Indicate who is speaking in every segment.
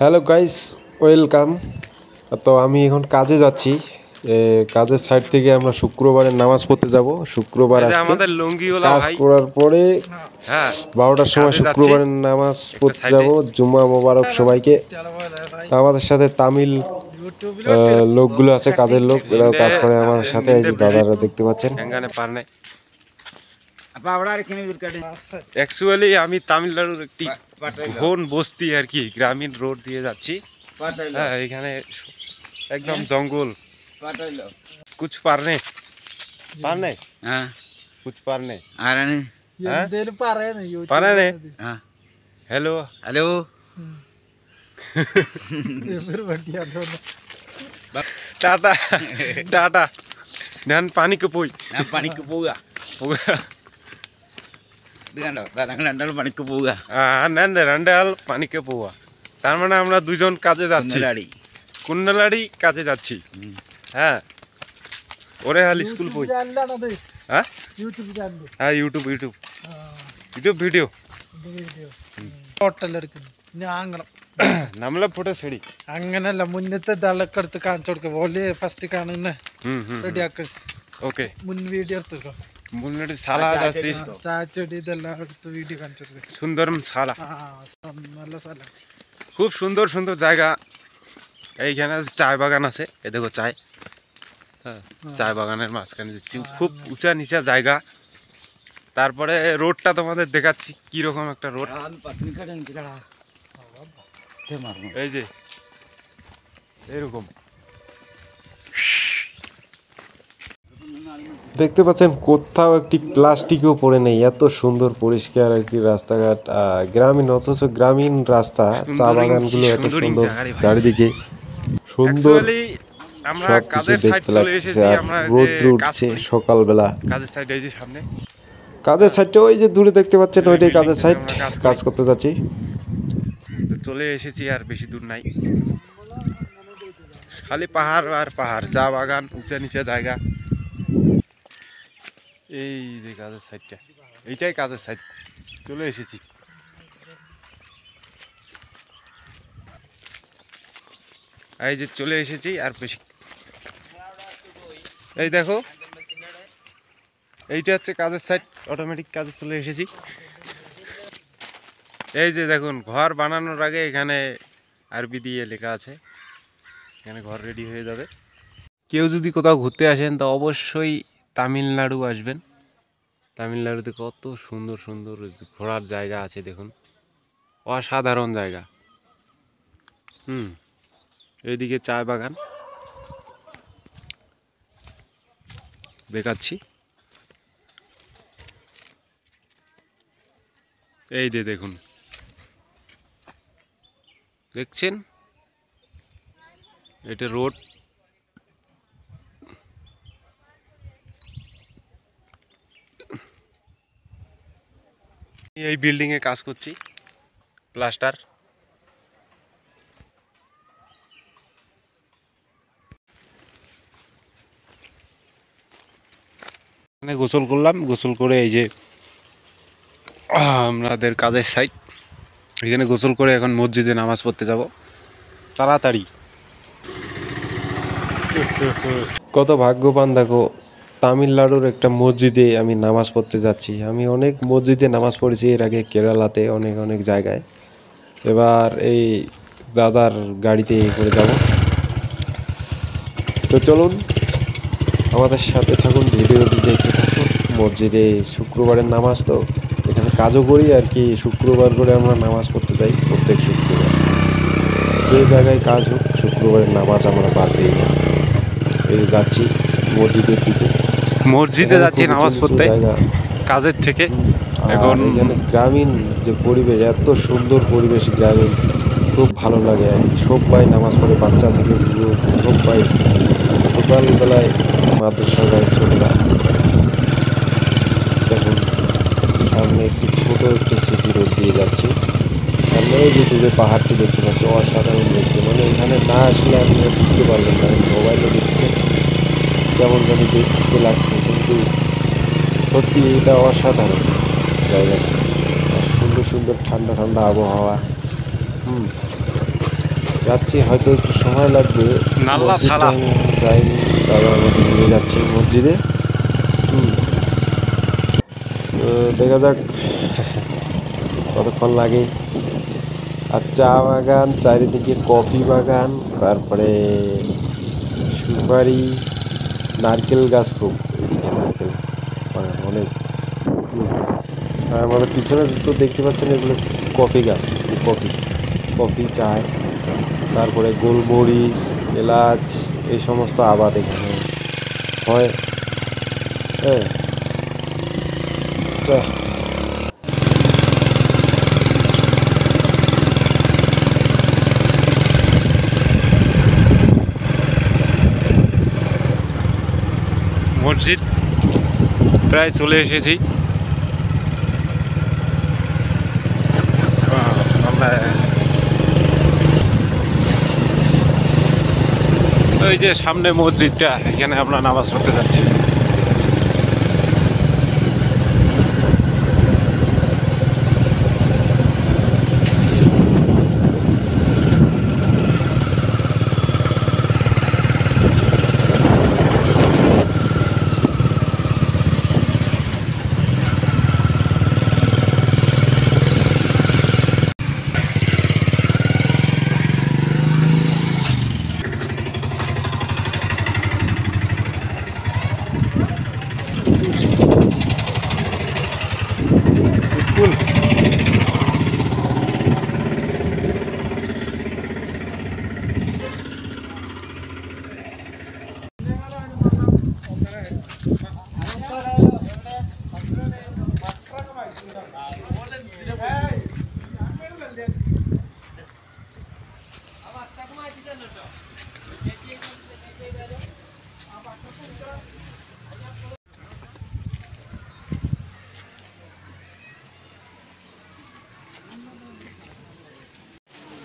Speaker 1: Hello guys, welcome. তো আমি এখন কাজে যাচ্ছি। কাজের সাইড থেকে আমরা শুক্রবারের নামাজ পড়তে যাব। শুক্রবার আজকে
Speaker 2: আমাদের লুঙ্গিওয়ালা
Speaker 1: কাজ
Speaker 2: ভাই।
Speaker 1: করার পরে
Speaker 2: হ্যাঁ,
Speaker 1: 12টার সময়
Speaker 2: কাজে যাচ্ছি
Speaker 1: শুক্রবারের নামাজ
Speaker 2: একটা
Speaker 1: পড়তে
Speaker 2: সাইডে।
Speaker 1: যাব। জুম্মা মোবারক সবাইকে। তো আমাদের সাথে তামিল লোকগুলো আছে, কাজের লোক, এরাও কাজ করে আমাদের সাথে। এই যে দাদারা দেখতে পাচ্ছেন।
Speaker 2: অ্যাকচুয়ালি আমি তামিলনাড়ুর একটি ঘন বস্তি আর কি, গ্রামীণ রোড দিয়ে যাচ্ছি। হ্যাঁ, এখানে একদম জঙ্গল। কুছ পারনে পারনে
Speaker 3: हाँ
Speaker 2: কুছ পারনে
Speaker 3: आ रहा नहीं
Speaker 2: পারনে
Speaker 3: हाँ
Speaker 2: হ্যালো
Speaker 3: हेलो
Speaker 2: টাটা টাটা ഞാൻ പണിക്ക് പോയി
Speaker 3: ഞാൻ പണിക്ക് പോവുക ഇത് കണ്ടോ ഞങ്ങൾ രണ്ടാളും പണിക്ക് പോവുക
Speaker 2: ഞാൻ രണ്ടാൾ പണിക്ക് പോവാ। তার মানে আমরা দুজন কাজে যাচ্ছি,
Speaker 3: കുന്നലാടി
Speaker 2: কুন্ডলাড়ি কাজে যাচ্ছি। হ্যাঁ, ওরে হাল স্কুল പോയി। হ্যাঁ হ্যাঁ, യൂട്യൂബ് യൂട്യൂബ് യൂട്യൂബ് വീഡിയോ നമ്മളെ ഫോട്ടോ ശരി
Speaker 4: അങ്ങനല്ല മുന്നത്തെ ദളൊക്കെ എടുത്ത് കാണിച്ചു കൊടുക്ക ഓല് ഫസ്റ്റ് കാണുന്ന റെഡി ആക്ക
Speaker 2: ഓക്കെ
Speaker 4: മുൻ വീഡിയോ എടുത്തോ
Speaker 2: മുന്നോട്ട് സാലാഡ് আছে
Speaker 4: ചാച്ചടി ഇതെല്ലാം എടുത്ത് വീഡിയോ കാണിച്ചു കൊടുക്ക
Speaker 2: সুন্দরম সালা,
Speaker 4: നല്ല സ്ഥലം।
Speaker 2: খুব সুন্দর সুন্দর জায়গা। এইখানে চায় বাগান আছে, এ দেখো চায়। হ্যাঁ, চায় বাগানের মাঝখানে খুব উঁচা নিচা জায়গা। তারপরে রোডটা তোমাদের দেখাচ্ছি কিরকম একটা রোড। এই যে এরকম
Speaker 1: দেখতে পাচ্ছেন কোথাও একটি প্লাস্টিকও পড়ে নেই, এত সুন্দর পরিষ্কার আর কি রাস্তাঘাট। গ্রামীণ, অথচ গ্রামীণ রাস্তা, চা বাগানগুলো এত সুন্দর চারিদিকে সুন্দর।
Speaker 2: Actually, আমরা
Speaker 1: সবকিছু
Speaker 2: কাজের সাইড
Speaker 1: দেখতে
Speaker 2: চলে
Speaker 1: লাগছে।
Speaker 2: এসেছি।
Speaker 1: আর
Speaker 2: আমরা
Speaker 1: রোদ্র উঠছে সকালবেলা।
Speaker 2: কাজের সাইড এই যে সামনে
Speaker 1: কাজের সাইডটা ওই যে দূরে দেখতে পাচ্ছেন, ওইটাই কাজের সাইড। কাজ করতে যাচ্ছি,
Speaker 2: তো চলে এসেছি, আর বেশি দূর নাই। খালি পাহাড় আর পাহাড়, চা বাগান, উঁচা নিচা জায়গা। এই যে কাজের সাইডটা, এইটাই কাজের সাইড। চলে এসেছি। এই যে চলে এসেছি, আর বেশি। এই দেখো, এইটা হচ্ছে কাজের সাইড। অটোমেটিক কাজে চলে এসেছি। এই যে দেখুন, ঘর বানানোর আগে এখানে আরবি দিয়ে লেখা আছে, এখানে ঘর রেডি হয়ে যাবে। কেউ যদি কোথাও ঘুরতে আসেন তো অবশ্যই তামিলনাড়ু আসবেন। তামিলনাড়ুতে কত সুন্দর সুন্দর ঘোরার জায়গা আছে দেখুন, অসাধারণ জায়গা। এইদিকে চা বাগান দেখাচ্ছি। এই যে দেখুন, দেখছেন এটা রোড। এই বিল্ডিং এ কাজ করছি, প্লাস্টার। এখানে গোসল করলাম, গোসল করে এই যে আমাদের কাজের সাইড, এখানে গোসল করে এখন মসজিদে নামাজ পড়তে যাব তাড়াতাড়ি।
Speaker 1: কত ভাগ্যবান দেখো, তামিলনাড়ুর একটা মসজিদে আমি নামাজ পড়তে যাচ্ছি। আমি অনেক মসজিদে নামাজ পড়েছি এর আগে, কেরালাতে অনেক অনেক জায়গায়। এবার এই দাদার গাড়িতে করে যাব। তো চলুন আমাদের সাথে থাকুন, ভিডিওটি দেখতে থাকুন। মসজিদে শুক্রবারের নামাজ, তো এখানে কাজও করি আর কি। শুক্রবার করে আমরা নামাজ পড়তে যাই, প্রত্যেক শুক্রবার। যে জায়গায় কাজ হোক, শুক্রবারের নামাজ আমরা বাদ দিই না। এই যাচ্ছি মসজিদের দিকে,
Speaker 2: মসজিদে যাচ্ছি নামাজ পড়তে কাজের থেকে।
Speaker 1: এখন এখানে গ্রামীণ যে পরিবেশ, এত সুন্দর পরিবেশ গ্রামীণ, খুব ভালো লাগে আর কি। সবাই নামাজ পড়ে, বাচ্চা থেকে বুড়ো সবাই। সকালবেলায় মাদ্রাসা যায় ছোটরা। দেখুন সামনে একটি ছোট একটি সিসি রোড দিয়ে যাচ্ছি। সামনে ওই যে দূরে পাহাড়টি দেখতে পাচ্ছি, অসাধারণ দেখতে। মানে এখানে না আসলে আপনি বুঝতে পারবেন না। মোবাইলে দেখতে কেমন জানি দেখতে লাগছে, কিন্তু সত্যি এটা অসাধারণ জায়গাটা। সুন্দর সুন্দর ঠান্ডা ঠান্ডা আবহাওয়া। যাচ্ছি, হয়তো একটু সময় লাগবে।
Speaker 2: নাল্লা
Speaker 1: মসজিদটা
Speaker 2: ছাড়া।
Speaker 1: আমি যাইনি, তারা আমাকে নিয়ে যাচ্ছে মসজিদে। তো দেখা যাক কতক্ষণ লাগে। আর চা বাগান, চারিদিকে কফি বাগান, তারপরে সুপারি, নারকেল গাছ খুব, এদিকে নারকেল বাগান অনেক। আর আমাদের পিছনে তো দেখতে পাচ্ছেন এগুলো কফি গাছ, কফি কফি চায়, তারপরে গোলমরিচ, এলাচ, এই সমস্ত আবাদ এখানে হয়। হ্যাঁ, আচ্ছা।
Speaker 2: মসজিদ প্রায় চলে এসেছি। ওই যে সামনে মসজিদটা, এখানে আমরা নামাজ পড়তে যাচ্ছি। স্কুল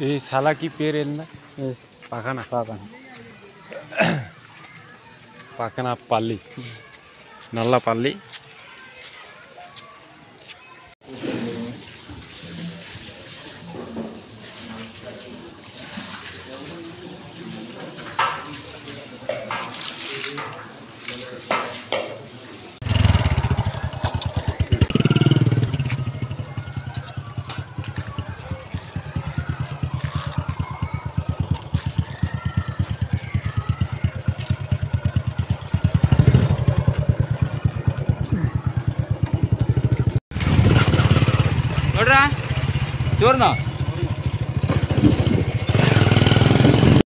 Speaker 2: এই শালা কি পের এল না পাখানা পাখানা পাল্লি, নাল্লা পাল্লি।
Speaker 3: ನೋಡ್ರ ಚೋರ್ನ